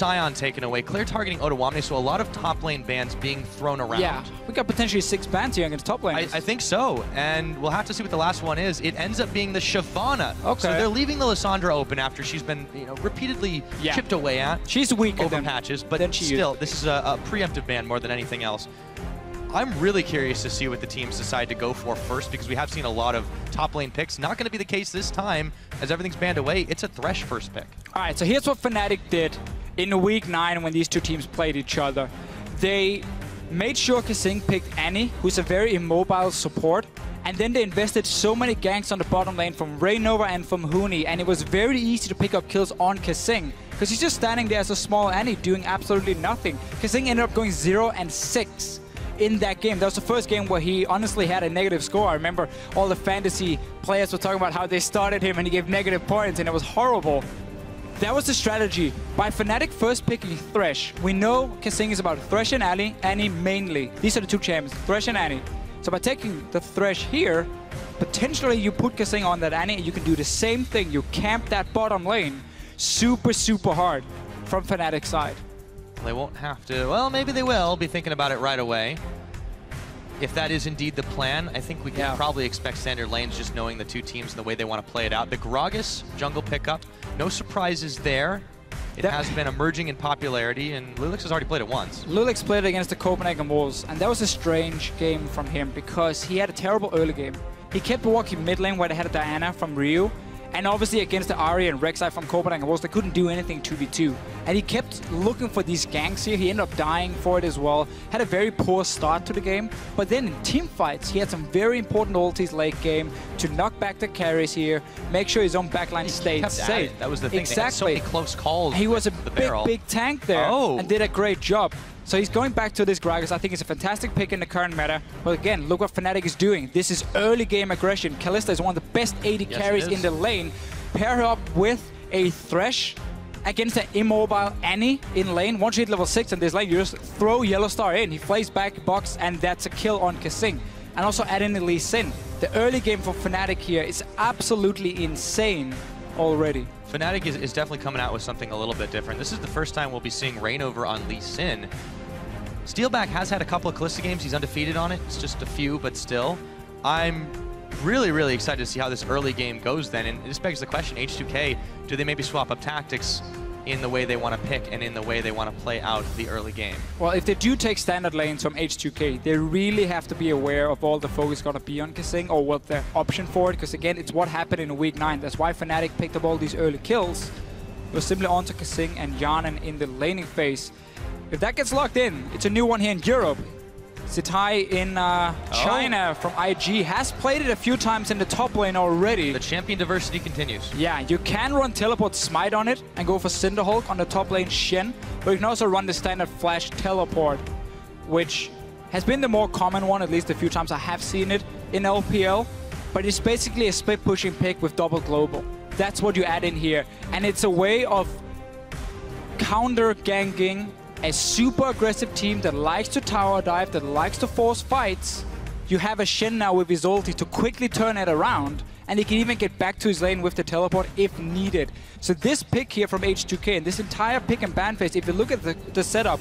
Sion taken away. Clear targeting Odoamne, so a lot of top lane bans being thrown around. Yeah, we got potentially 6 bans here against top lane. I think so, and we'll have to see what the last one is. It ends up being the Shyvana. Okay. So they're leaving the Lissandra open after she's been, repeatedly chipped away at. She's weak over patches, but then still, this is a preemptive ban more than anything else. I'm really curious to see what the teams decide to go for first, because we have seen a lot of top lane picks. Not going to be the case this time, as everything's banned away. It's a Thresh first pick. All right, so here's what Fnatic did in week 9 when these two teams played each other. They made sure KaSing picked Annie, who's a very immobile support, and then they invested so many ganks on the bottom lane from Reignover and from Huni, and it was very easy to pick up kills on KaSing, because he's just standing there as a small Annie doing absolutely nothing. KaSing ended up going 0-6 in that game. That was the first game where he honestly had a negative score. I remember all the fantasy players were talking about how they started him and he gave negative points, and it was horrible. That was the strategy. By Fnatic first picking Thresh, we know KaSing is about Thresh and Annie mainly. These are the two champions, Thresh and Annie. So by taking the Thresh here, potentially you put KaSing on that Annie and you can do the same thing. You camp that bottom lane super, super hard from Fnatic's side. They won't have to, well, maybe they will be thinking about it right away. If that is indeed the plan, I think we can probably expect standard lanes, just knowing the two teams and the way they want to play it out. The Gragas jungle pickup, no surprises there. It has been emerging in popularity, and loulex has already played it once. loulex played it against the Copenhagen Wolves, and that was a strange game from him because he had a terrible early game. He kept walking mid lane where they had a Diana from Rio, and obviously against the Ahri and Rek'Sai from Copenhagen Wolves, they couldn't do anything 2v2. And he kept looking for these ganks here. He ended up dying for it as well. Had a very poor start to the game. But then in team fights, he had some very important ultis late game to knock back the carries here, make sure his own backline stayed safe. That was the thing. Exactly. They had so many close calls. He was a big tank there and did a great job. So he's going back to this Gragas. I think it's a fantastic pick in the current meta. But again, look what Fnatic is doing. This is early game aggression. Kalista is one of the best AD carries in the lane. Pair her up with a Thresh against an immobile Annie in lane. Once you hit level 6 in this lane, you just throw YellowStar in. He flays back, box, and that's a kill on KaSing. And also add in the Lee Sin. The early game for Fnatic here is absolutely insane already. Fnatic is definitely coming out with something a little bit different. This is the first time we'll be seeing Reignover on Lee Sin. Steelback has had a couple of Kalista games. He's undefeated on it. It's just a few, but still. I'm really, really excited to see how this early game goes then. And this begs the question, H2K, do they maybe swap up tactics in the way they want to pick and in the way they want to play out the early game? Well, if they do take standard lanes from H2K, they really have to be aware of all the focus going to be on KaSing or what their option for it. Because again, it's what happened in week 9. That's why Fnatic picked up all these early kills. It was simply onto KaSing and Hjarnan in the laning phase. If that gets locked in, it's a new one here in Europe. Zitai in China from IG has played it a few times in the top lane already. The champion diversity continues. Yeah, you can run teleport smite on it and go for Cinderhulk on the top lane Shen, but you can also run the standard flash teleport, which has been the more common one, at least a few times I have seen it in LPL, but it's basically a split pushing pick with double global. That's what you add in here, and it's a way of counter ganking a super aggressive team that likes to tower dive, that likes to force fights. You have a Shen now with his ulti to quickly turn it around, and he can even get back to his lane with the teleport if needed. So this pick here from H2K, and this entire pick and ban phase, if you look at the setup,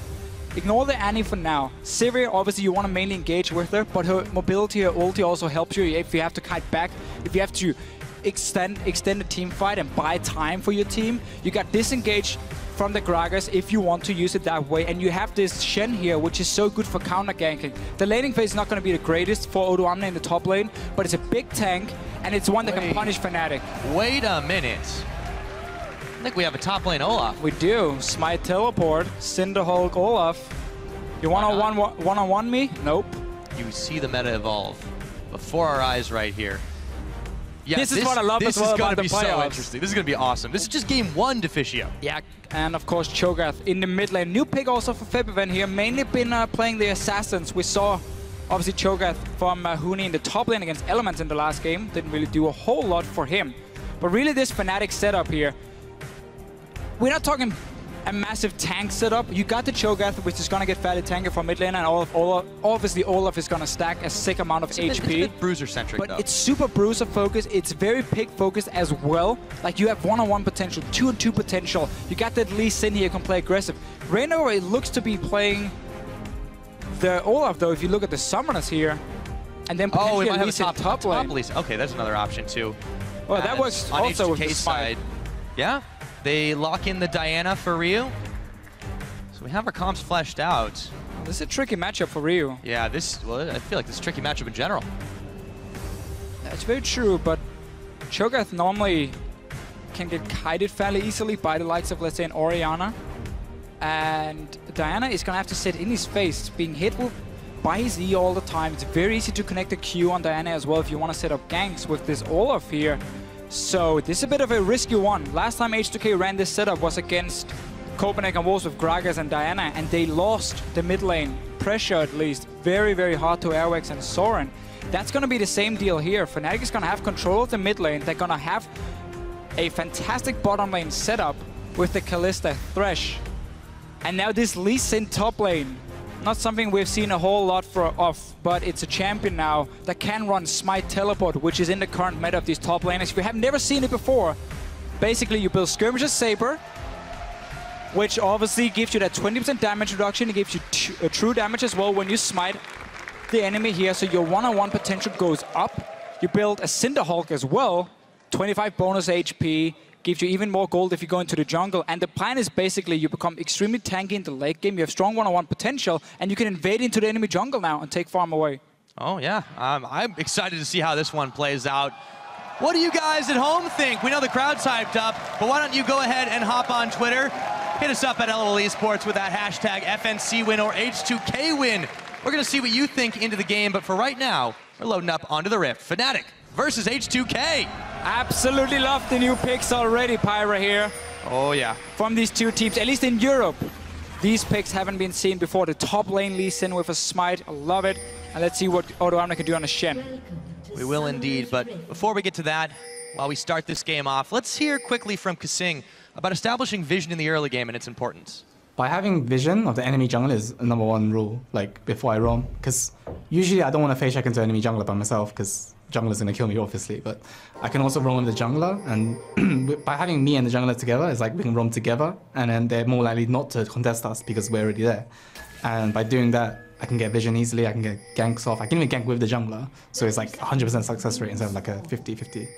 ignore the Annie for now. Sivir, obviously you want to mainly engage with her, but her mobility, her ulti also helps you if you have to kite back, if you have to extend the team fight and buy time for your team. You got disengaged from the Gragas if you want to use it that way, and you have this Shen here, which is so good for counter ganking. The laning phase is not going to be the greatest for Odoamne in the top lane, but it's a big tank, and it's one that can punish Fnatic. Wait a minute. I think we have a top lane Olaf. We do. Smite teleport, Cinderhulk Olaf. You one-on-one me? Nope. You see the meta evolve before our eyes right here. Yeah, this is what I love as well about the playoffs. This is going to be so interesting. This is going to be awesome. This is just game 1, Deficio. Yeah, and of course Cho'Gath in the mid lane. New pick also for Febiven here. Mainly been playing the assassins. We saw obviously Cho'Gath from Huni in the top lane against Elements in the last game. Didn't really do a whole lot for him. But really this Fnatic setup here, we're not talking a massive tank setup. You got the Cho'Gath, which is going to get fairly tanky from mid lane, and obviously Olaf is going to stack a sick amount of HP. It's a bit bruiser-centric, but though. It's super bruiser-focused. It's very pick-focused as well. Like, you have one-on-one potential, 2-on-2 potential. You got that Lee Sin here, can play aggressive. Reignover, it looks to be playing the Olaf, though, if you look at the summoners here. And then potentially might have a top lane. Okay, that's another option, too. Well, that works on also H2K with the side. Yeah, they lock in the Diana for Ryu. So we have our comps fleshed out. This is a tricky matchup for Ryu. Yeah, well, I feel like this is a tricky matchup in general. That's very true, but Cho'Gath normally can get kited fairly easily by the likes of, let's say, an Orianna. And Diana is going to have to sit in his face, being hit by his E all the time. It's very easy to connect the Q on Diana as well if you want to set up ganks with this Olaf here. So this is a bit of a risky one. Last time H2K ran this setup was against Copenhagen Wolves with Gragas and Diana, and they lost the mid lane. Pressure at least. Very, very hard to Airwax and Soren. That's going to be the same deal here. Fnatic is going to have control of the mid lane. They're going to have a fantastic bottom lane setup with the Kalista Thresh. And now this Lee Sin top lane. Not something we've seen a whole lot of, but it's a champion now that can run Smite Teleport, which is in the current meta of these top laners. If you have never seen it before, basically you build Skirmisher Saber, which obviously gives you that 20% damage reduction. It gives you true damage as well when you smite the enemy here, so your one-on-one potential goes up. You build a Cinderhulk as well, 25 bonus HP, gives you even more gold if you go into the jungle. And the plan is basically you become extremely tanky in the late game, you have strong one-on-one potential, and you can invade into the enemy jungle now and take farm away. Oh yeah, I'm excited to see how this one plays out. What do you guys at home think? We know the crowd's hyped up, but why don't you go ahead and hop on Twitter, hit us up at LOL Esports with that hashtag FNC win or H2K win. We're gonna see what you think into the game, but for right now, we're loading up onto the Rift. Fnatic versus H2K. Absolutely love the new picks already, Pyra here. Oh yeah. From these two teams, at least in Europe. These picks haven't been seen before. The top lane Lee Sin with a smite, I love it. And let's see what Odoamne can do on a Shen. We will indeed, but before we get to that, while we start this game off, let's hear quickly from KaSing about establishing vision in the early game and its importance. By having vision of the enemy jungle is a #1 rule, like before I roam, because usually I don't want to face check into enemy jungler by myself, because jungler's going to kill me, obviously, but I can also roam with the jungler, and by having me and the jungler together, it's like we can roam together, and then they're more likely not to contest us because we're already there. And by doing that, I can get vision easily, I can get ganks off, I can even gank with the jungler, so it's like 100% success rate instead of like a 50-50.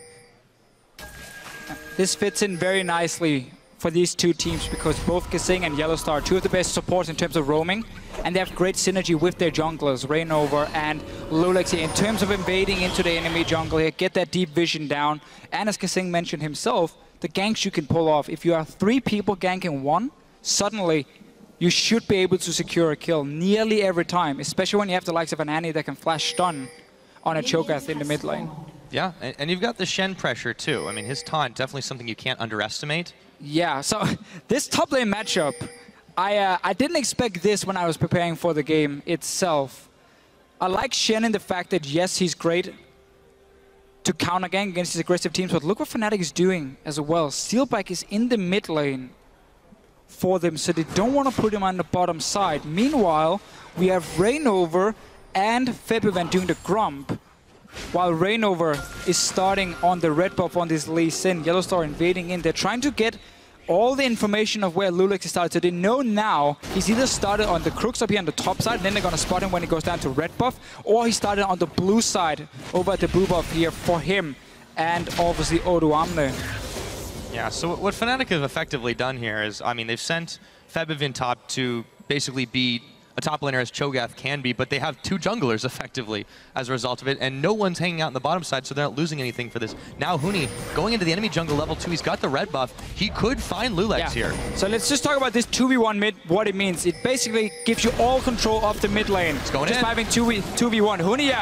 This fits in very nicely for these two teams because both KaSing and YellowStar are two of the best supports in terms of roaming, and they have great synergy with their junglers, Reignover and loulex here, in terms of invading into the enemy jungle here, get that deep vision down, and as KaSing mentioned himself, the ganks you can pull off. If you are 3 people ganking one, suddenly you should be able to secure a kill nearly every time, especially when you have the likes of an Annie that can flash stun on a Cho'Gath in the mid lane. Yeah, and you've got the Shen pressure too. I mean, his taunt, definitely something you can't underestimate. Yeah, so this top lane matchup, I didn't expect this when I was preparing for the game itself. I like Shen in the fact that, yes, he's great to counter gang against these aggressive teams, but look what Fnatic is doing as well. Steelback is in the mid lane for them, so they don't want to put him on the bottom side. Meanwhile, we have Reignover and Febiven doing the Grump, while Reignover is starting on the red buff on this Lee Sin. YellowStar invading in. They're trying to get all the information of where loulex is started. So they know now he's either started on the crooks up here on the top side, and then they're going to spot him when he goes down to red buff, or he started on the blue side over at the blue buff here for him, and obviously Odoamne. Yeah, so what Fnatic have effectively done here is, I mean, they've sent Febiven top to basically be a top laner as Cho'Gath can be, but they have 2 junglers effectively as a result of it, and no one's hanging out in the bottom side, so they're not losing anything for this. Now Huni going into the enemy jungle level 2, he's got the red buff. He could find loulex here. So let's just talk about this 2v1 mid, what it means. It basically gives you all control of the mid lane. It's going just in. having 2v1. Huni,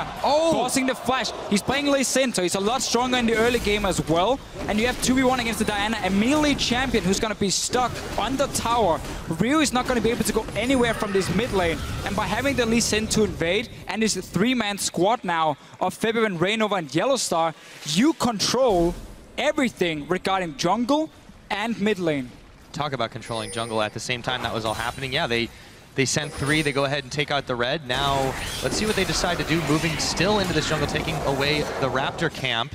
forcing the flash. He's playing Lee Sin, so he's a lot stronger in the early game as well. And you have 2v1 against the Diana, a melee champion who's going to be stuck on the tower. Ryu is not going to be able to go anywhere from this mid lane. And by having the Lee Sin to invade, and this 3-man squad now of Febiven, Reignover, and YellowStar, you control everything regarding jungle and mid lane. talk about controlling jungle at the same time that was all happening. Yeah, they sent 3, they go ahead and take out the red. Now, let's see what they decide to do, moving still into this jungle, taking away the Raptor camp.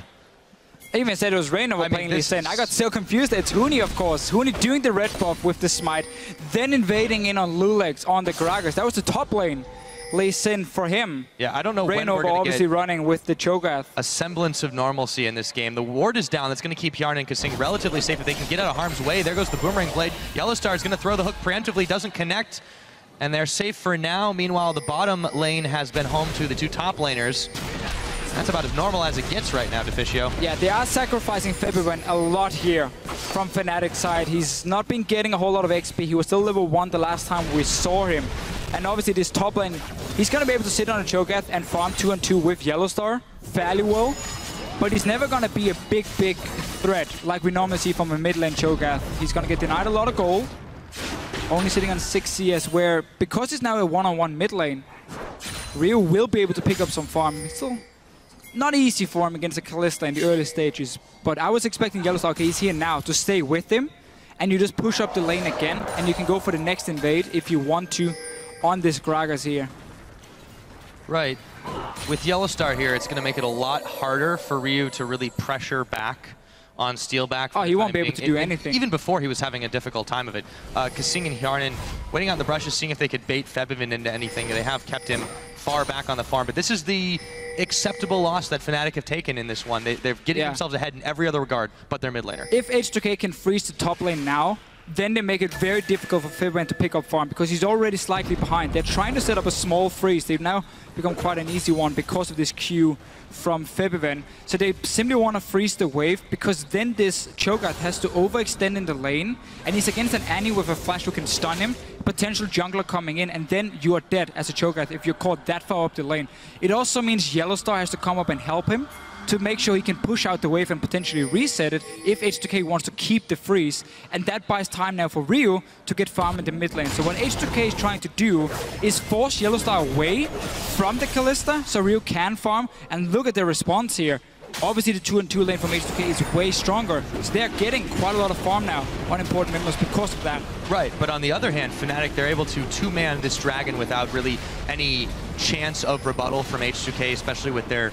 I even said it was Reignover playing Lee Sin. I got so confused. It's Huni, of course. Huni doing the red buff with the smite, then invading in on loulex on the Gragas. That was the top lane. Lee Sin for him. Yeah, I don't know when we're Reignover going to obviously get running with the Cho'Gath. a semblance of normalcy in this game. The ward is down. That's going to keep Hjarnan and KaSing relatively safe if they can get out of harm's way. There goes the Boomerang Blade. YellowStar is going to throw the hook preemptively, doesn't connect, and they're safe for now. Meanwhile, the bottom lane has been home to the 2 top laners. That's about as normal as it gets right now, Deficio. Yeah, they are sacrificing Febiven a lot here from Fnatic's side. He's not been getting a whole lot of XP. He was still level 1 the last time we saw him. And obviously this top lane, he's going to be able to sit on a Cho'Gath and farm 2-on-2 with YellowStar fairly well. But he's never going to be a big threat like we normally see from a mid lane Cho'Gath. He's going to get denied a lot of gold. Only sitting on 6 CS, where because it's now a 1-on-1 mid lane, Rio will be able to pick up some farm. It's still not easy for him against a Kalista in the early stages, but I was expecting YellowStar, okay, he's here now, to stay with him, and you just push up the lane again, and you can go for the next invade if you want to on this Gragas here. Right. With YellowStar here, it's going to make it a lot harder for Ryu to really pressure back on Steelback. Oh, he won't be able to do anything. Even before, he was having a difficult time of it. KaSing and Hjarnan waiting on the brushes, seeing if they could bait Febiven into anything. They have kept him far back on the farm, but this is the acceptable loss that Fnatic have taken in this one. They're getting themselves ahead in every other regard but their mid laner. If H2K can freeze the top lane now, then they make it very difficult for Febiven to pick up farm because he's already slightly behind. They're trying to set up a small freeze. They've now become quite an easy one because of this Q from Febiven. So they simply want to freeze the wave because then this Cho'Gath has to overextend in the lane, and he's against an Annie with a flash who can stun him, potential jungler coming in, and then you are dead as a Cho'Gath if you're caught that far up the lane. It also means YellowStar has to come up and help him to make sure he can push out the wave and potentially reset it if H2K wants to keep the freeze. And that buys time now for Ryu to get farm in the mid lane. So what H2K is trying to do is force YellowStar away from the Kalista so Ryu can farm. And look at the response here. Obviously the 2-on-2 lane from H2K is way stronger. So they're getting quite a lot of farm now on important members because of that. Right, but on the other hand, Fnatic, they're able to 2-man this dragon without really any chance of rebuttal from H2K, especially with their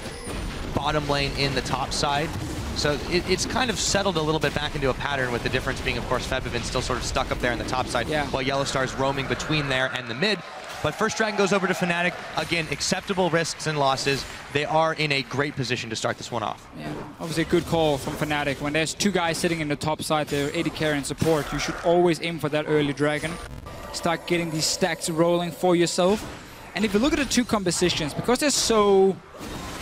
bottom lane in the top side. So it's kind of settled a little bit back into a pattern, with the difference being, of course, Febiven still sort of stuck up there in the top side, while YellowStar's roaming between there and the mid. But first dragon goes over to Fnatic. Again, acceptable risks and losses. They are in a great position to start this one off. Yeah, obviously a good call from Fnatic. When there's 2 guys sitting in the top side, they're AD carry and support, you should always aim for that early dragon. Start getting these stacks rolling for yourself. And if you look at the 2 compositions, because they're so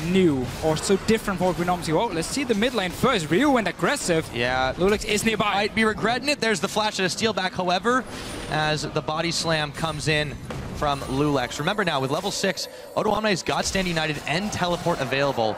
new or so different from what we normally see. Oh, let's see the mid lane first. Ryu went aggressive. Yeah. loulex is nearby. Might be regretting it. There's the flash of Steelback, however, as the body slam comes in from loulex. Remember now, with level 6, Odoamne's got Stand United and Teleport available.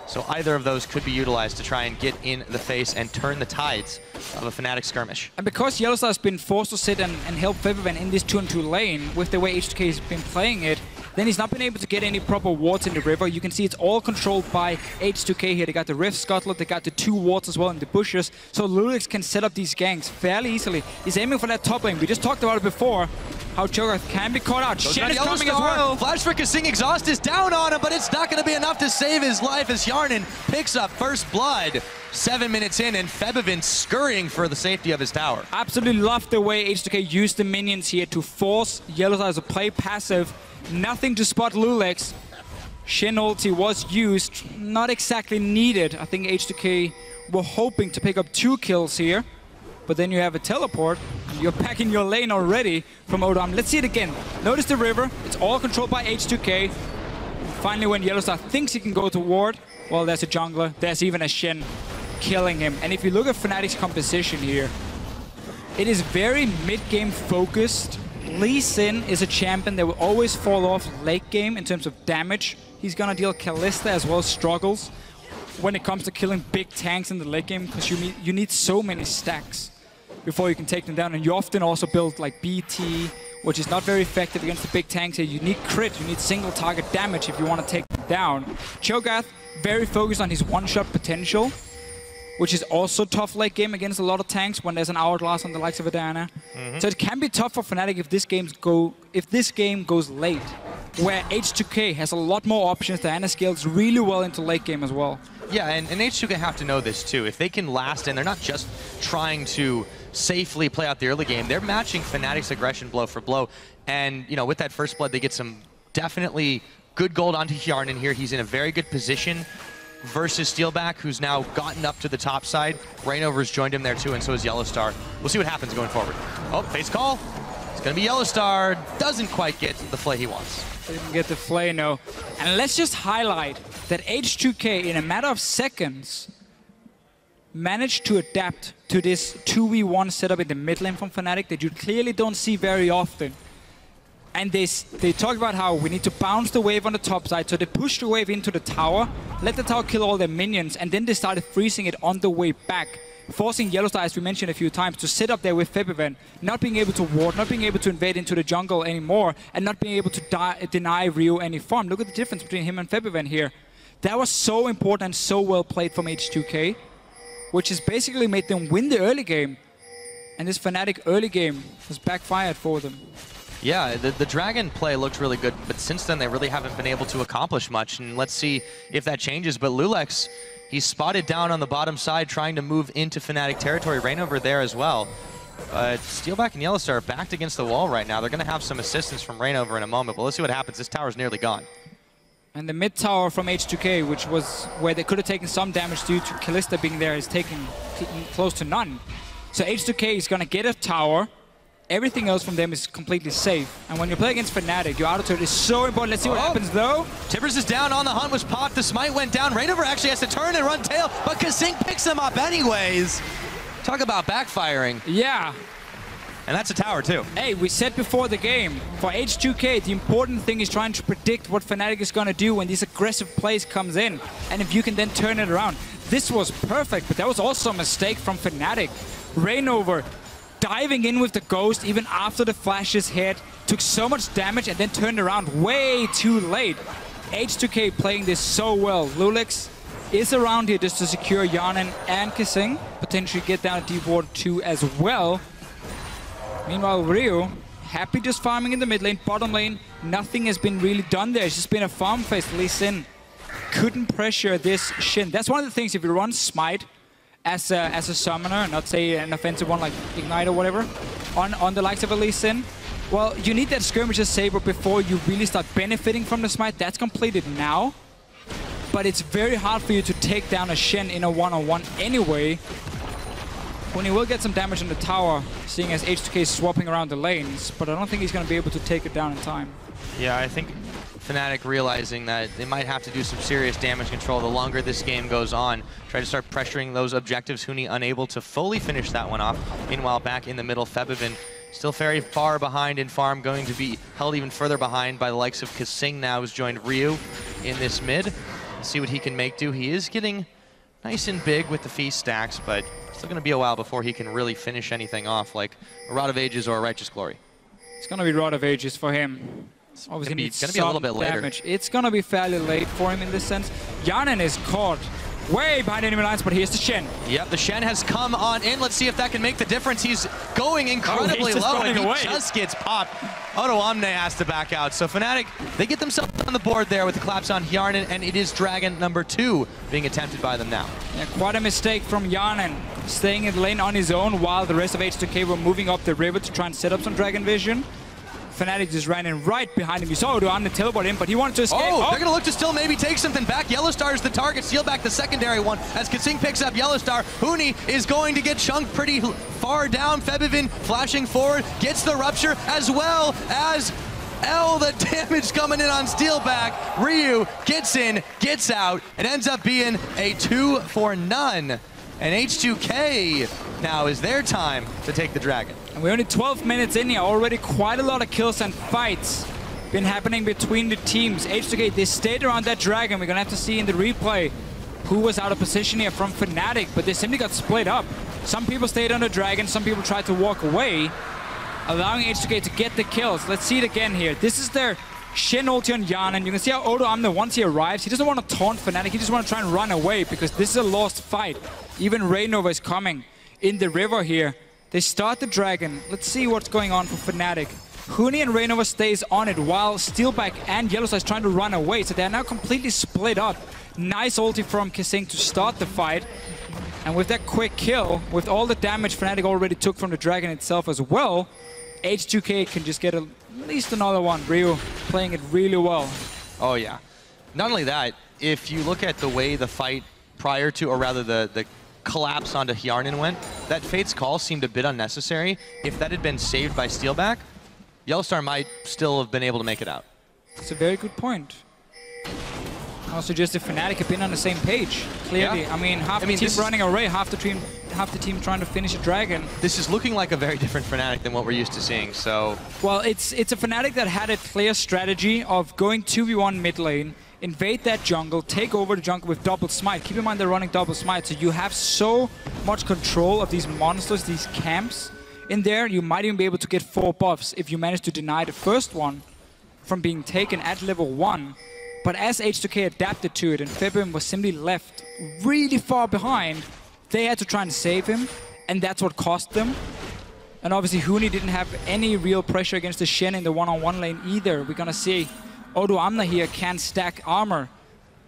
So either of those could be utilized to try and get in the face and turn the tides of a Fnatic skirmish. And because YellowStar has been forced to sit and help Febiven in this 2-on-2 lane, with the way H2K has been playing it, then he's not been able to get any proper wards in the river. You can see it's all controlled by H2K here. They got the Rift Scuttler, they got the 2 wards as well in the bushes. So loulex can set up these ganks fairly easily. He's aiming for that top lane. We just talked about it before, how Cho'Gath can be caught out. Shen is coming as well. Flash for KaSing, exhaust is down on him, but it's not going to be enough to save his life as Hjarnan picks up first blood. 7 minutes in, and Febiven scurrying for the safety of his tower. Absolutely love the way H2K used the minions here to force YellowStar to play passive. Nothing to spot loulex. Shen ulti was used, not exactly needed. I think H2K were hoping to pick up 2 kills here. But then you have a teleport, and you're back in your lane already from Odoamne. Let's see it again. Notice the river. It's all controlled by H2K. Finally, when YellowStar thinks he can go to ward, well, there's a jungler. There's even a Shen killing him. And if you look at Fnatic's composition here, it is very mid-game focused. Lee Sin is a champion that will always fall off late game in terms of damage. He's gonna deal Kalista as well, struggles when it comes to killing big tanks in the late game, because you need so many stacks before you can take them down. And you often also build like BT, which is not very effective against the big tanks here. You need crit, you need single target damage if you want to take them down. Cho'Gath, very focused on his one-shot potential. which is also tough late game against a lot of tanks when there's an hourglass on the likes of Odoamne. So it can be tough for Fnatic if this game goes late, where H2K has a lot more options. Diana scales really well into late game as well. Yeah, and H2K have to know this too. If they can last, and they're not just trying to safely play out the early game, they're matching Fnatic's aggression blow for blow. And, you know, with that first blood, they get some definitely good gold onto Hjarnan here. He's in a very good position versus Steelback, who's now gotten up to the top side. Reignover's joined him there too, and so is YellowStar. We'll see what happens going forward. Oh, face call. It's going to be YellowStar. Doesn't quite get the play he wants. Didn't get the play, no. And let's just highlight that H2K, in a matter of seconds, managed to adapt to this 2v1 setup in the mid lane from Fnatic that you clearly don't see very often. And they talked about how we need to bounce the wave on the top side, so they pushed the wave into the tower, let the tower kill all their minions, and then they started freezing it on the way back, forcing YellowStar, as we mentioned a few times, to sit up there with Febiven, not being able to ward, not being able to invade into the jungle anymore, and not being able to deny Ryu any farm. Look at the difference between him and Febiven here. That was so important and so well played from H2K, which has basically made them win the early game. And this Fnatic early game has backfired for them. Yeah, the Dragon play looked really good, but since then they really haven't been able to accomplish much, and let's see if that changes. But loulex, he's spotted down on the bottom side trying to move into Fnatic territory. Reignover there as well. But Steelback and YellowStar are backed against the wall right now. They're going to have some assistance from Reignover in a moment, but let's see what happens. This tower's nearly gone. And the mid tower from H2K, which was where they could have taken some damage due to Kalista being there, is taking close to none. So H2K is going to get a tower. Everything else from them is completely safe. And when you play against Fnatic, your auto turret is so important. Let's see what happens though. Tibbers is down on the hunt, was popped. The smite went down. Reignover actually has to turn and run tail, but KaSing picks him up anyways. Talk about backfiring. Yeah. And that's a tower too. Hey, we said before the game, for H2K, the important thing is trying to predict what Fnatic is going to do when these aggressive plays comes in. And if you can then turn it around. This was perfect, but that was also a mistake from Fnatic. Reignover diving in with the Ghost even after the flashes hit, took so much damage and then turned around way too late. H2K playing this so well. loulex is around here just to secure Hjarnan and KaSing, potentially get down a deep ward 2 as well. Meanwhile, Ryu, happy just farming in the mid lane, bottom lane, nothing has been really done there. It's just been a farm phase. Lee Sin couldn't pressure this Shen. That's one of the things, if you run Smite as a summoner, not say an offensive one like Ignite or whatever, on the likes of a Lee Sin, well, you need that Skirmisher Saber before you really start benefiting from the Smite. That's completed now, but it's very hard for you to take down a Shen in a one-on-one anyway. Huni will get some damage on the tower, seeing as H2K is swapping around the lanes, but I don't think he's going to be able to take it down in time. Yeah, I think Fnatic realizing that they might have to do some serious damage control the longer this game goes on. Try to start pressuring those objectives. Huni unable to fully finish that one off. Meanwhile, back in the middle, Febiven still very far behind in farm, going to be held even further behind by the likes of KaSing now, who's joined Ryu in this mid. Let's see what he can make do. He is getting nice and big with the feast stacks, but still going to be a while before he can really finish anything off, like a Rod of Ages or a Righteous Glory. It's going to be Rod of Ages for him. It's obviously going to be a little bit later. It's going to be fairly late for him in this sense. Hjarnan is caught way behind enemy lines, but here's the Shen. Yep, the Shen has come on in. Let's see if that can make the difference. He's going incredibly low, and he just gets popped. Odoamne has to back out. So Fnatic, they get themselves on the board there with the collapse on Hjarnan, and it is Dragon number 2 being attempted by them now. Yeah, quite a mistake from Hjarnan, staying in the lane on his own while the rest of H2K were moving up the river to try and set up some Dragon Vision. Fnatic just ran in right behind him. You saw Odoamne teleport in, but he wanted to escape. Oh, they're going to look to still maybe take something back. YellowStar is the target. Steelback the secondary one as KaSing picks up YellowStar. Huni is going to get chunked pretty far down. Febiven flashing forward, gets the rupture as well as the damage coming in on Steelback. Ryu gets in, gets out. It ends up being a 2 for none. And H2K now is their time to take the Dragon. And we're only 12 minutes in here, already quite a lot of kills and fights been happening between the teams. H2K, they stayed around that Dragon. We're gonna have to see in the replay who was out of position here from Fnatic, but they simply got split up. Some people stayed on the Dragon, some people tried to walk away, allowing H2K to get the kills. Let's see it again here. This is their Shen ulti on Hjarnan. You can see how Odoamne, once he arrives, he doesn't want to taunt Fnatic. He just want to try and run away because this is a lost fight. Even Reignover is coming in the river here. They start the dragon. Let's see what's going on for Fnatic. Huni and Reignover stays on it while Steelback and YellowStar is trying to run away. So they're now completely split up. Nice ulti from KaSing to start the fight. And with that quick kill, with all the damage Fnatic already took from the dragon itself as well, H2K can just get at least another one. Ryu playing it really well. Oh yeah. Not only that, if you look at the way the fight prior to, or rather the collapse onto Hjarnan went, that Fate's Call seemed a bit unnecessary. If that had been saved by Steelback, YellowStar might still have been able to make it out. It's a very good point. Also, just if Fnatic have been on the same page, clearly. Yeah. I mean, half the team running away, half the team trying to finish a dragon. This is looking like a very different Fnatic than what we're used to seeing, so... Well, it's a Fnatic that had a clear strategy of going 2v1 mid lane, invade that jungle, take over the jungle with double smite. Keep in mind they're running double smite, so you have so much control of these monsters, these camps. In there, you might even be able to get 4 buffs if you manage to deny the first one from being taken at level 1. But as H2K adapted to it and Febiven was simply left really far behind, they had to try and save him, and that's what cost them. And obviously Huni didn't have any real pressure against the Shen in the one-on-one lane either. We're gonna see Odoamne here can stack armor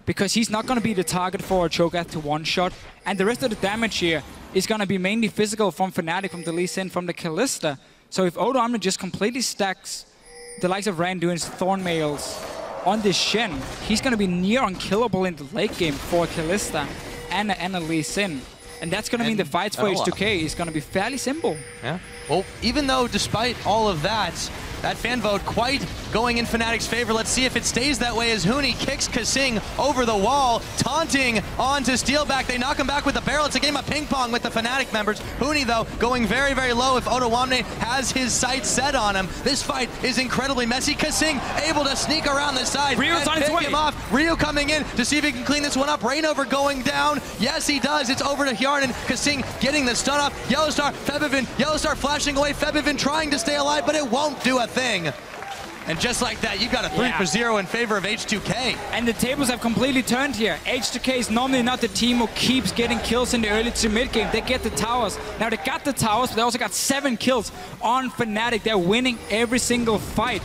because he's not gonna be the target for a Cho'Gath to one-shot. And the rest of the damage here is gonna be mainly physical from Fnatic, from the Lee Sin, from the Kalista. So if Odoamne just completely stacks the likes of Randuin's Thornmails on this Shen, he's gonna be near unkillable in the late game for Kalista and a Lee Sin. And that's going to mean the fights for H2K is going to be fairly simple. Yeah. Well, even though despite all of that fan vote quite going in Fnatic's favor. Let's see if it stays that way as Huni kicks KaSing over the wall, taunting onto Steelback. They knock him back with the barrel. It's a game of ping pong with the Fnatic members. Huni, though, going very, very low if Odoamne has his sights set on him. This fight is incredibly messy. KaSing able to sneak around the side Ryu's and pick him off. Ryu coming in to see if he can clean this one up. Reignover going down. Yes, he does. It's over to Hjarnan. KaSing getting the stun off. YellowStar, Febiven. YellowStar flashing away. Febiven trying to stay alive, but it won't do a thing. And just like that, you got a 3-for-0 in favor of H2K. And the tables have completely turned here. H2K is normally not the team who keeps getting kills in the early to mid game. They get the towers. Now they got the towers, but they also got 7 kills on Fnatic. They're winning every single fight.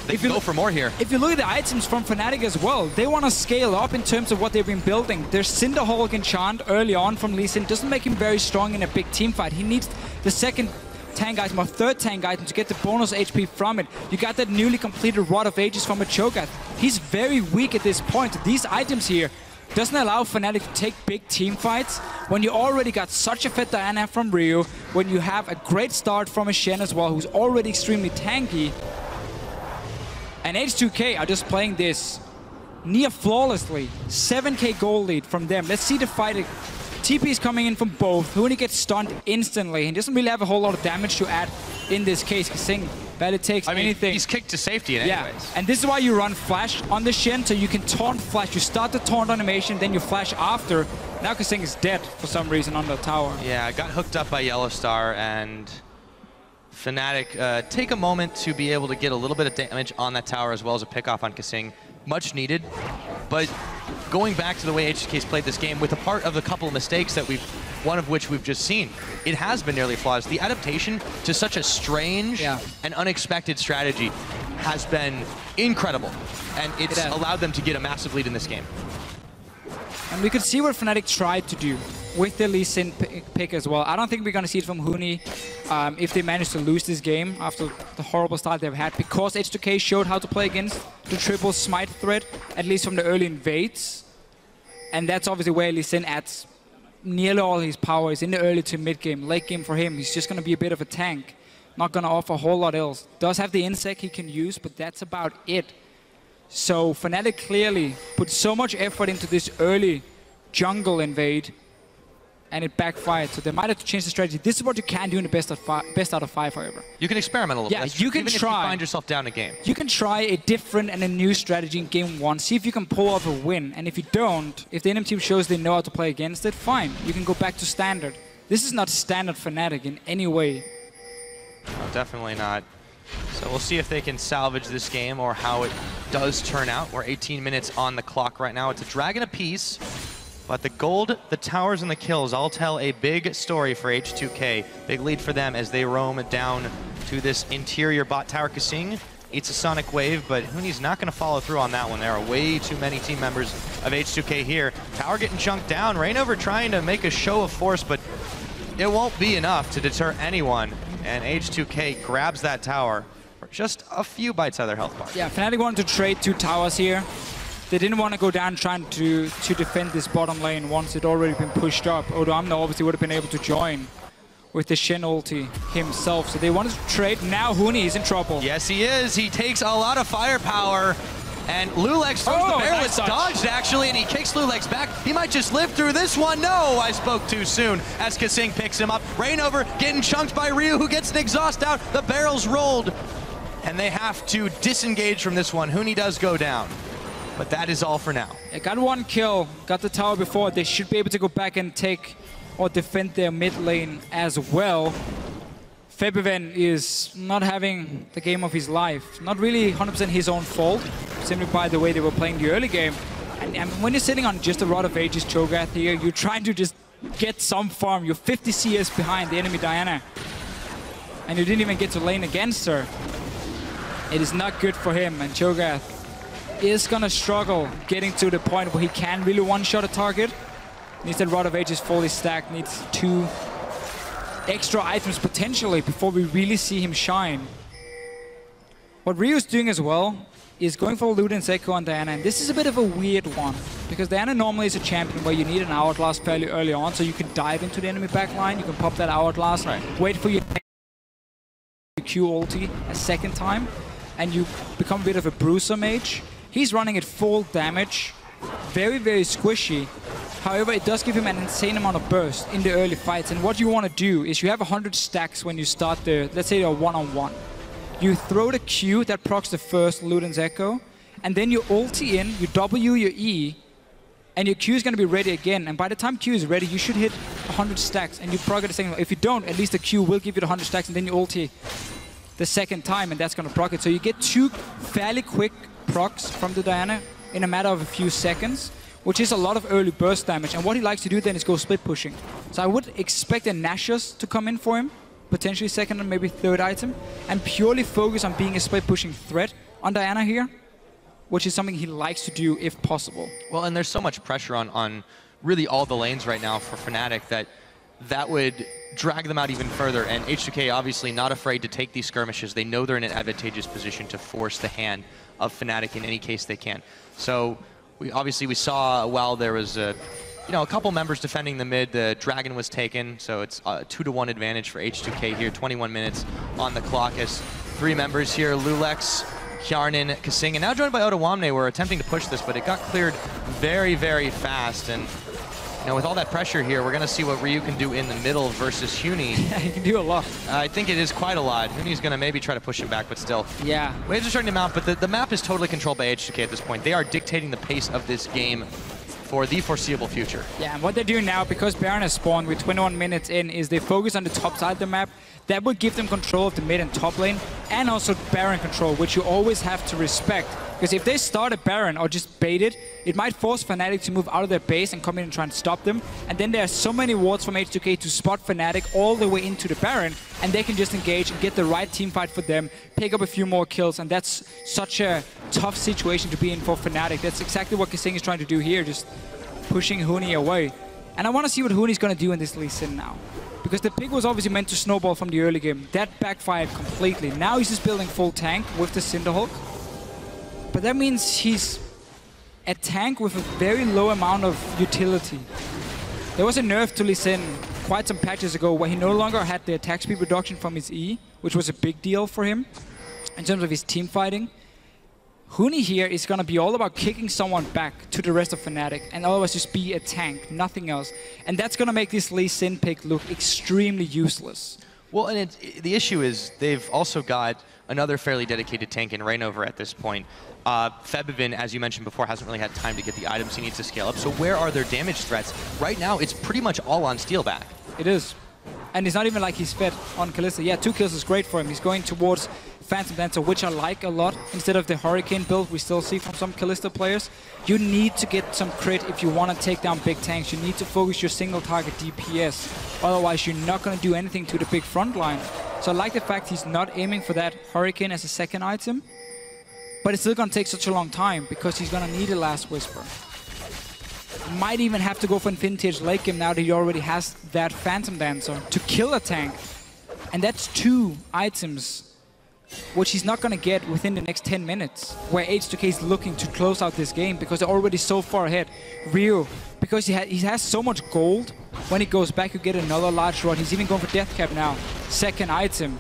They can go for more here. If you look at the items from Fnatic as well, they want to scale up in terms of what they've been building. Their Cinderhulk enchant early on from Lee Sin doesn't make him very strong in a big team fight. He needs the second tank item or third tank item to get the bonus HP from it. You got that newly completed Rod of Ages from a Cho'Gath. He's very weak at this point. These items here doesn't allow Fnatic to take big team fights when you already got such a fit Diana from Ryu, when you have a great start from a Shen as well, who's already extremely tanky. And H2K are just playing this near flawlessly. 7k gold lead from them. Let's see the fight. TP is coming in from both. Huni gets stunned instantly. He doesn't really have a whole lot of damage to add in this case. KaSing barely takes anything. He's kicked to safety in anyways. And this is why you run flash on the Shen, so you can taunt flash. You start the taunt animation, then you flash after. Now KaSing is dead for some reason on the tower. Yeah, got hooked up by YellowStar, and Fnatic take a moment to be able to get a little bit of damage on that tower as well as a pickoff on KaSing. Much needed, but going back to the way H2K's played this game, with a part of the couple of mistakes that one of which we've just seen, it has been nearly flawless. The adaptation to such a strange and unexpected strategy has been incredible, and it's allowed them to get a massive lead in this game. And we could see what Fnatic tried to do with the Lee Sin pick as well. I don't think we're going to see it from Huni if they manage to lose this game after the horrible start they've had, because H2K showed how to play against the triple smite threat, at least from the early invades. And that's obviously where Lee Sin adds nearly all his power is in the early to mid game. Late game for him, he's just going to be a bit of a tank. Not going to offer a whole lot else. Does have the insect he can use, but that's about it. So Fnatic clearly put so much effort into this early jungle invade, and it backfired. So they might have to change the strategy. This is what you can do in the best out of 5, however. You can experiment a little bit. Yeah, you can even try. If you find yourself down a game. You can try a different and a new strategy in game 1. See if you can pull off a win. And if you don't, if the enemy team shows they know how to play against it, fine. You can go back to standard. This is not standard Fnatic in any way. No, definitely not. So we'll see if they can salvage this game or how it does turn out. We're 18 minutes on the clock right now. It's a dragon apiece, but the gold, the towers, and the kills all tell a big story for H2K. Big lead for them as they roam down to this interior bot tower. KaSing eats a sonic wave, but Huni's not going to follow through on that one. There are way too many team members of H2K here. Tower getting chunked down. Reignover trying to make a show of force, but it won't be enough to deter anyone. And H2K grabs that tower for just a few bites out of their health bar. Yeah, Fnatic wanted to trade 2 towers here. They didn't want to go down trying to defend this bottom lane once it already been pushed up. Odoamne obviously would have been able to join with the Shen ulti himself. So they wanted to trade. Now Huni is in trouble. Yes, he is. He takes a lot of firepower. And loulex throws the barrel. It's dodged, actually, and he kicks loulex back. He might just live through this one. No, I spoke too soon as KaSing picks him up. Reignover getting chunked by Ryu, who gets an exhaust out. The barrel's rolled, and they have to disengage from this one. Huni does go down, but that is all for now. They got 1 kill, got the tower before. They should be able to go back and take or defend their mid lane as well. Febiven is not having the game of his life. Not really 100% his own fault, simply by the way they were playing the early game. And when you're sitting on just a Rod of Ages Cho'Gath here, you're trying to just get some farm. You're 50 CS behind the enemy Diana. And you didn't even get to lane against her. It is not good for him, and Cho'Gath is gonna struggle getting to the point where he can really one-shot a target. Needs that Rod of Ages fully stacked, needs 2 extra items potentially before we really see him shine. What Ryu's doing as well is going for Luden's Echo on Diana, and this is a bit of a weird one because Diana normally is a champion where you need an hourglass fairly early on so you can dive into the enemy backline, you can pop that hourglass, wait for your Q ulti a second time, and you become a bit of a bruiser mage. He's running at full damage, very, very squishy. However, it does give him an insane amount of burst in the early fights. And what you want to do is you have 100 stacks when you start the, let's say, a one-on-one. You throw the Q that procs the first Luden's Echo, and then you ulti in, you W your E, and your Q is going to be ready again. And by the time Q is ready, you should hit 100 stacks, and you proc it the second. If you don't, at least the Q will give you the 100 stacks, and then you ulti the second time, and that's going to proc it. So you get 2 fairly quick procs from the Diana in a matter of a few seconds, which is a lot of early burst damage. And what he likes to do then is go split pushing. So I would expect a Nashus to come in for him, potentially second and maybe third item, and purely focus on being a split pushing threat on Diana here, which is something he likes to do if possible. Well, and there's so much pressure on really all the lanes right now for Fnatic that would drag them out even further. And H2K obviously not afraid to take these skirmishes. They know they're in an advantageous position to force the hand of Fnatic in any case they can. So we saw while there was a couple members defending the mid, the dragon was taken, so it's a 2-to-1 advantage for H2K here. 21 minutes on the clock as 3 members here, loulex, Hjarnan, KaSing, and now joined by Odoamne. We're attempting to push this, but it got cleared very, very fast. And with all that pressure here, we're going to see what Ryu can do in the middle versus Huni. Yeah, he can do a lot. I think it is quite a lot. Huni's going to maybe try to push him back, but still. Yeah. Waves are starting to mount, but the map is totally controlled by H2K at this point. They are dictating the pace of this game for the foreseeable future. Yeah, and what they're doing now, because Baron has spawned with 21 minutes in, is they focus on the top side of the map. That would give them control of the mid and top lane, and also Baron control, which you always have to respect. Because if they start a Baron or just bait it, it might force Fnatic to move out of their base and come in and try and stop them. And then there are so many wards from H2K to spot Fnatic all the way into the Baron, and they can just engage and get the right team fight for them, pick up a few more kills, and that's such a tough situation to be in for Fnatic. That's exactly what KaSing is trying to do here, just pushing Huni away. And I want to see what Huni's going to do in this Lee Sin now. Because the pick was obviously meant to snowball from the early game. That backfired completely. Now he's just building full tank with the Cinderhulk. But that means he's a tank with a very low amount of utility. There was a nerf to Lee Sin quite some patches ago where he no longer had the attack speed reduction from his E, which was a big deal for him in terms of his team fighting. Huni here is going to be all about kicking someone back to the rest of Fnatic and otherwise just be a tank, nothing else. And that's going to make this Lee Sin pick look extremely useless. Well, and the issue is they've also got another fairly dedicated tank in Reignover at this point. Febiven, as you mentioned before, hasn't really had time to get the items he needs to scale up. So where are their damage threats? Right now, it's pretty much all on Steelback. It is. And it's not even like he's fed on Kalista. Yeah, 2 kills is great for him. He's going towards Phantom Dancer, which I like a lot, instead of the Hurricane build we still see from some Kalista players. You need to get some crit if you want to take down big tanks. You need to focus your single target DPS. Otherwise, you're not going to do anything to the big front line. So I like the fact he's not aiming for that Hurricane as a second item. But it's still going to take such a long time because he's going to need a Last Whisper. Might even have to go for Infinity Edge late game now that he already has that Phantom Dancer to kill a tank. And that's 2 items which he's not going to get within the next 10 minutes, where H2K is looking to close out this game because they're already so far ahead. Ryu, because he has so much gold, when he goes back you get another large rod. He's even going for Death Cap now. Second item.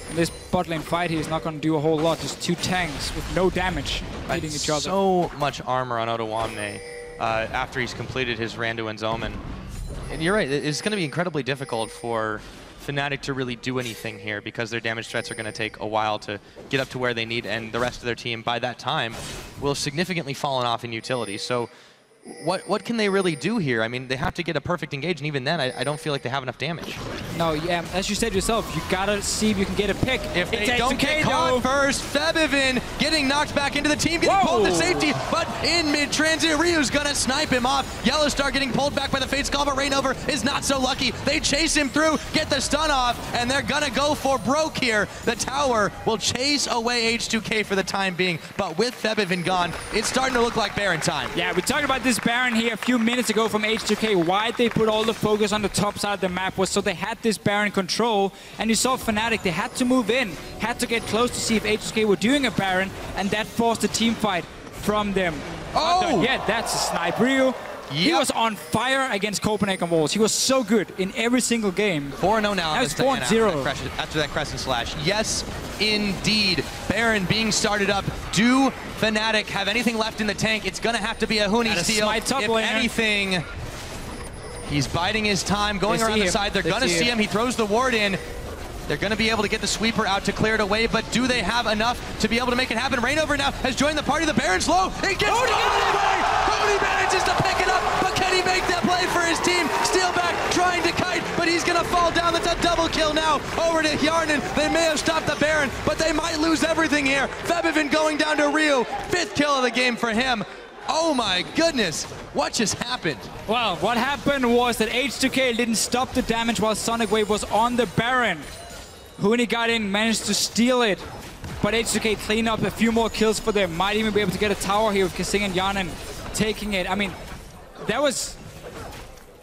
And this bot lane fight here is not going to do a whole lot. Just 2 tanks with no damage hitting each other. So much armor on Odoamne after he's completed his Randuin's Omen. And you're right, it's going to be incredibly difficult for Fnatic to really do anything here because their damage threats are going to take a while to get up to where they need, and the rest of their team by that time will have significantly fallen off in utility. So what can they really do here? I mean, they have to get a perfect engage, and even then, I don't feel like they have enough damage. No, yeah, as you said yourself, you gotta see if you can get a pick. If they don't get caught first, Febiven getting knocked back into the team, getting pulled to safety, but in mid-transit, Ryu's gonna snipe him off. YellowStar getting pulled back by the Fate's Call, but Reignover is not so lucky. They chase him through, get the stun off, and they're gonna go for broke here. The tower will chase away H2K for the time being, but with Febiven gone, it's starting to look like Baron time. Yeah, we talked about this Baron here a few minutes ago from H2K. Why they put all the focus on the top side of the map was so they had this Baron control, and you saw Fnatic, they had to move in, had to get close to see if H2K were doing a Baron, and that forced a team fight from them. Oh! Yeah, that's a snipe. Ryu, he was on fire against Copenhagen Walls. He was so good in every single game. 4-0 now. Now it's 4-0. After that Crescent Slash. Yes, indeed. Baron being started up. Do Fnatic have anything left in the tank? It's going to have to be a Huni steal. If anything, he's biding his time, going around the side. They're going to see him. He throws the ward in. They're going to be able to get the sweeper out to clear it away, but do they have enough to be able to make it happen? Reignover now has joined the party. The Baron's low. It gets Huni manages to pick it up, but can he make that play for his team? Steelback trying to kite, but he's going to fall down. That's a double kill now over to Hjarnan. They may have stopped the Baron, but they might lose everything here. Febiven going down to Ryu. 5th kill of the game for him. Oh my goodness, what just happened? Well, what happened was that H2K didn't stop the damage while Sonic Wave was on the Baron. Huni got in, managed to steal it, but H2K clean up a few more kills for them. Might even be able to get a tower here with KaSing and Hjarnan taking it. I mean, that was,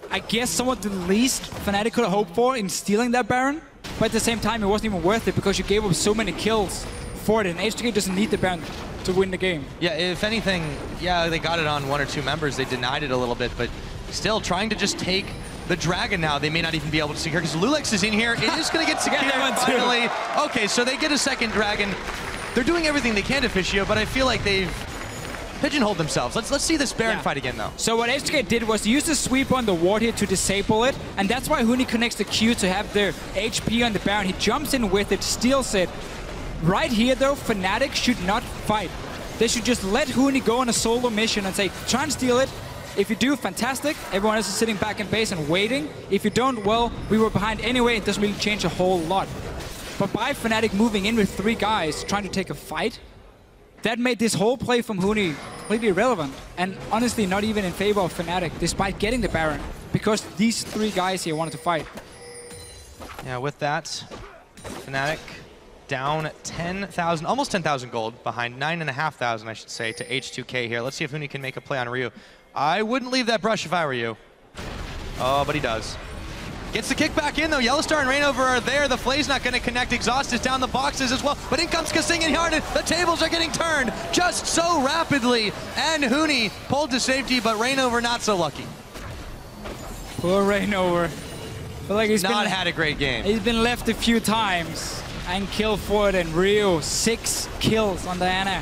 I guess, somewhat the least Fnatic could have hoped for in stealing that Baron, but at the same time, it wasn't even worth it because you gave up so many kills for it, and H2K doesn't need the Baron to win the game. Yeah, if anything, yeah, they got it on 1 or 2 members. They denied it a little bit, but still trying to just take the Dragon now. They may not even be able to secure because loulex is in here. It is going to get secured finally. Okay, so they get a second Dragon. They're doing everything they can, Deficio, but I feel like they've pigeonholed themselves. Let's see this Baron fight again, though. So what H2K did was use the sweeper on the ward here to disable it, and that's why Huni connects the Q to have their HP on the Baron. He jumps in with it, steals it. Right here, though, Fnatic should not fight. They should just let Huni go on a solo mission and say, try and steal it. If you do, fantastic. Everyone else is sitting back in base and waiting. If you don't, well, we were behind anyway. It doesn't really change a whole lot. But by Fnatic moving in with 3 guys trying to take a fight, that made this whole play from Huni completely irrelevant. And honestly, not even in favor of Fnatic, despite getting the Baron, because these 3 guys here wanted to fight. Yeah, with that, Fnatic down 10,000, almost 10,000 gold, behind 9,500, I should say, to H2K here. Let's see if Huni can make a play on Ryu. I wouldn't leave that brush if I were you. Oh, but he does. Gets the kick back in, though. YellowStar and Reignover are there. The Flay's not going to connect. Exhaust is down the boxes as well. But in comes KaSing and Hjarnan. The tables are getting turned just so rapidly. And Huni pulled to safety, but Reignover not so lucky. Poor Reignover. Feel like he's not had a great game. He's been left a few times and killed for it. And Ryu, 6 kills on Diana.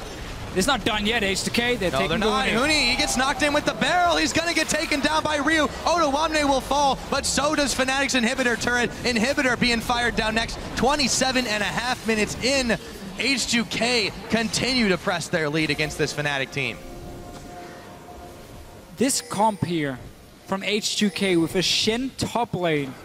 It's not done yet, H2K. They're not. Huni, he gets knocked in with the barrel. He's going to get taken down by Ryu. Odoamne will fall, but so does Fnatic's inhibitor turret. Inhibitor being fired down next. 27.5 minutes in. H2K continue to press their lead against this Fnatic team. This comp here from H2K with a Shen top lane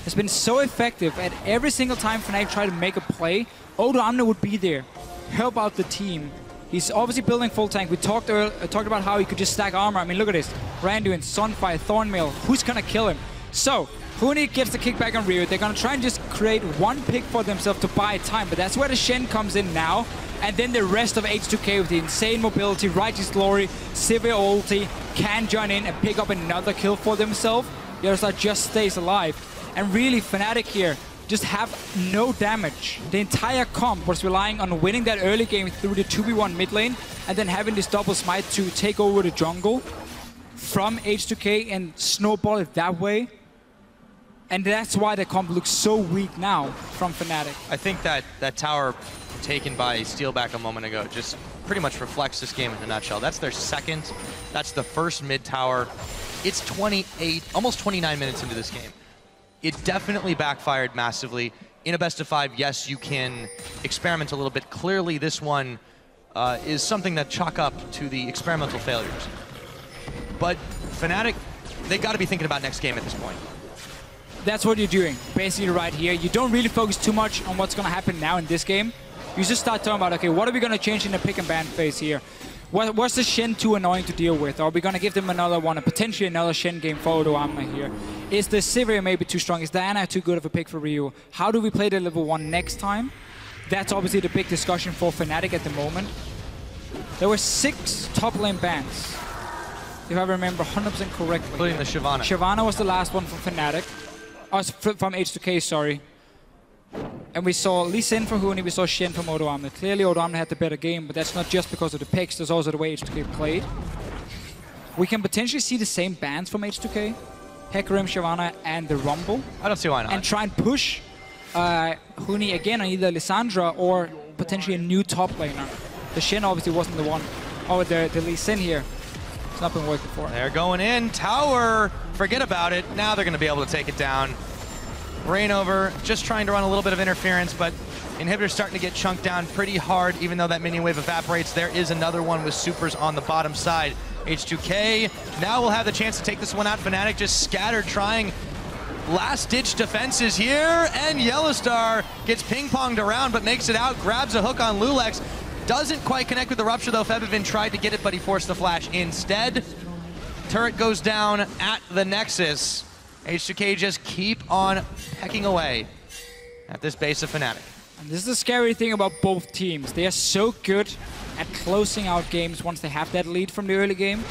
has been so effective at every single time Fnatic tried to make a play, Odoamne would be there, help out the team. He's obviously building full tank. We talked about how he could just stack armor. I mean, look at this. Randuin, Sunfire, Thornmail. Who's going to kill him? So, Huni gets the kickback on Ryu. They're going to try and just create one pick for themselves to buy time, but that's where the Shen comes in now. And then the rest of H2K with the insane mobility, Righteous Glory, Sivir ulti, can join in and pick up another kill for themselves. YellowStar just stays alive. And really, Fnatic here just have no damage. The entire comp was relying on winning that early game through the 2v1 mid lane and then having this double smite to take over the jungle from H2K and snowball it that way. And that's why the comp looks so weak now from Fnatic. I think that tower taken by Steelback a moment ago just pretty much reflects this game in a nutshell. That's their second. That's the first mid tower. It's 28, almost 29 minutes into this game. It definitely backfired massively. In a best of 5, yes, you can experiment a little bit. Clearly, this one is something that chalk up to the experimental failures. But Fnatic, they got to be thinking about next game at this point. That's what you're doing, basically right here. You don't really focus too much on what's going to happen now in this game. You just start talking about, okay, what are we going to change in the pick and ban phase here? What's the Shen too annoying to deal with? Are we going to give them another one, and potentially another Shen game for Odoamne here? Is the Sivir maybe too strong? Is Diana too good of a pick for Ryu? How do we play the level 1 next time? That's obviously the big discussion for Fnatic at the moment. There were 6 top lane bans, if I remember 100% correctly. Including the Shyvana. Shyvana was the last one from Fnatic. Oh, from H2K, sorry. And we saw Lee Sin from Huni, we saw Shen from Odoamne. Clearly Odoamne had the better game, but that's not just because of the picks, there's also the way H2K played. We can potentially see the same bans from H2K. Hecarim, Shyvana, and the Rumble. I don't see why not. And try and push Huni again on either Lissandra or potentially a new top laner. The Shen obviously wasn't the one. Oh, the Lee Sin here. It's not been working for. They're going in. Tower, forget about it. Now they're going to be able to take it down. Reignover just trying to run a little bit of interference, but Inhibitor's starting to get chunked down pretty hard, even though that minion wave evaporates. There is another one with supers on the bottom side. H2K now will have the chance to take this one out. Fnatic just scattered, trying last-ditch defenses here, and YellowStar gets ping-ponged around, but makes it out, grabs a hook on loulex. Doesn't quite connect with the Rupture, though. Febiven tried to get it, but he forced the flash instead. Turret goes down at the Nexus. H2K just keep on pecking away at this base of Fnatic. And this is the scary thing about both teams. They are so good at closing out games once they have that lead from the early game.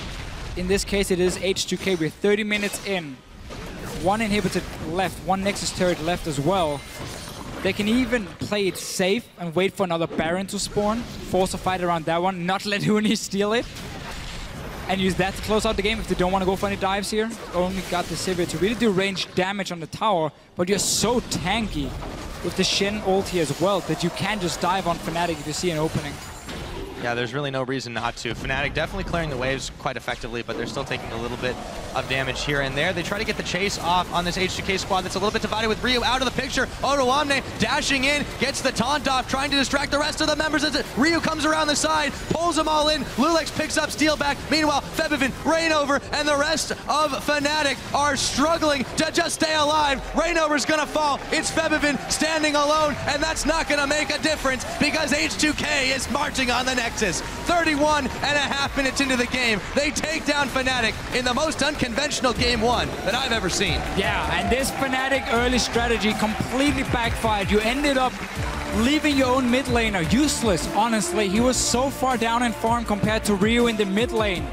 In this case, it is H2K. We're 30 minutes in. 1 inhibitor left, 1 Nexus turret left as well. They can even play it safe and wait for another Baron to spawn, force a fight around that one, not let Huni steal it, and use that to close out the game if they don't want to go for any dives here. Only got the Sivir to really do range damage on the tower, but you're so tanky with the Shen ulti as well that you can just dive on Fnatic if you see an opening. Yeah, there's really no reason not to. Fnatic definitely clearing the waves quite effectively, but they're still taking a little bit of damage here and there. They try to get the chase off on this H2K squad that's a little bit divided with Ryu out of the picture. Odoamne dashing in, gets the taunt off, trying to distract the rest of the members as Ryu comes around the side, pulls them all in. loulex picks up Steelback. Meanwhile, Febiven, Reignover, and the rest of Fnatic are struggling to just stay alive. Reignover's gonna fall. It's Febiven standing alone, and that's not gonna make a difference because H2K is marching on the Nexus. 31.5 minutes into the game, they take down Fnatic in the most unconventional game 1 that I've ever seen. Yeah, and this Fnatic early strategy completely backfired. You ended up leaving your own mid laner useless, honestly. He was so far down in farm compared to Ryu in the mid lane.